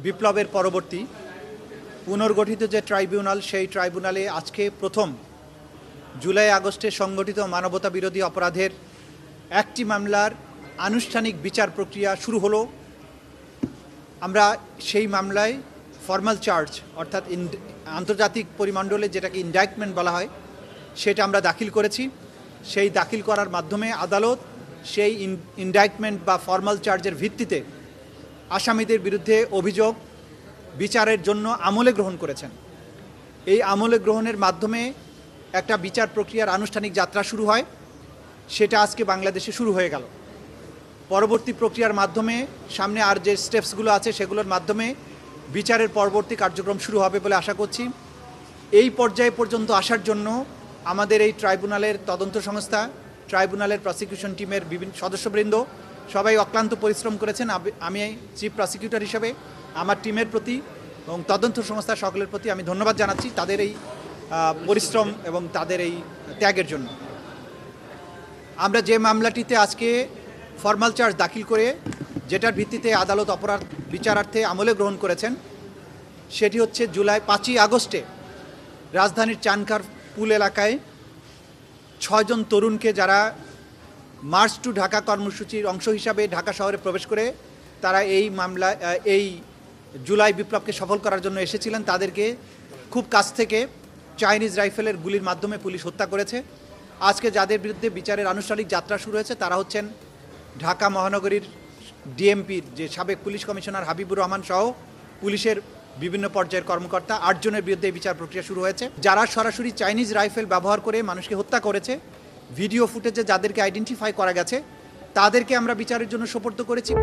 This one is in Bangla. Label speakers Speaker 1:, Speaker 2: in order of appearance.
Speaker 1: বিপ্লবের পরবর্তী পুনর্গঠিত যে ট্রাইব্যুনাল, সেই ট্রাইব্যুনালে আজকে প্রথম জুলাই আগস্টে সংগঠিত মানবতা বিরোধী অপরাধের একটি মামলার আনুষ্ঠানিক বিচার প্রক্রিয়া শুরু হলো। আমরা সেই মামলায় ফর্মাল চার্জ অর্থাৎ আন্তর্জাতিক পরিমণ্ডলে যেটাকে ইন্ডাইটমেন্ট বলা হয় সেটা আমরা দাখিল করেছি। সেই দাখিল করার মাধ্যমে আদালত সেই ইন্ডাইটমেন্ট বা ফর্মাল চার্জের ভিত্তিতে আসামিদের বিরুদ্ধে অভিযোগ বিচারের জন্য আমলে গ্রহণ করেছেন। এই আমলে গ্রহণের মাধ্যমে একটা বিচার প্রক্রিয়ার আনুষ্ঠানিক যাত্রা শুরু হয়, সেটা আজকে বাংলাদেশে শুরু হয়ে গেল। পরবর্তী প্রক্রিয়ার মাধ্যমে সামনে আর যে স্টেপসগুলো আছে সেগুলোর মাধ্যমে বিচারের পরবর্তী কার্যক্রম শুরু হবে বলে আশা করছি। এই পর্যায়ে পর্যন্ত আসার জন্য আমাদের এই ট্রাইব্যুনালের তদন্ত সংস্থা, ট্রাইব্যুনালের প্রসিকিউশন টিমের বিভিন্ন সদস্যবৃন্দ সবাই অক্লান্ত পরিশ্রম করেছেন। আমি চিফ প্রসিকিউটর হিসেবে আমার টিমের প্রতি এবং তদন্ত সংস্থা সকলের প্রতি আমি ধন্যবাদ জানাচ্ছি তাদের এই পরিশ্রম এবং তাদের এই ত্যাগের জন্য। আমরা যে মামলাটিতে আজকে ফর্মাল চার্জ দাখিল করে যেটার ভিত্তিতে আদালত অপরাধ বিচারার্থে আমলে গ্রহণ করেছেন সেটি হচ্ছে 5ই আগস্টে রাজধানীর চানখার পুল এলাকায় 6 জন তরুণকে যারা মার্চ টু ঢাকা কর্মসূচির অংশ হিসাবে ঢাকা শহরে প্রবেশ করে তারা এই জুলাই বিপ্লবকে সফল করার জন্য এসেছিলেন, তাদেরকে খুব কাছ থেকে চাইনিজ রাইফেলের গুলির মাধ্যমে পুলিশ হত্যা করেছে। আজকে যাদের বিরুদ্ধে বিচারের আনুষ্ঠানিক যাত্রা শুরু হয়েছে তারা হচ্ছেন ঢাকা মহানগরীর ডিএমপির যে সাবেক পুলিশ কমিশনার হাবিবুর রহমান সহ পুলিশের বিভিন্ন পর্যায়ের কর্মকর্তা 8 জনের বিরুদ্ধে বিচার প্রক্রিয়া শুরু হয়েছে। যারা সরাসরি চাইনিজ রাইফেল ব্যবহার করে মানুষকে হত্যা করেছে, ভিডিও ফুটেজে যাদেরকে আইডেন্টিফাই করা গেছে তাদেরকে আমরা বিচারের জন্য সোপর্দ করেছি।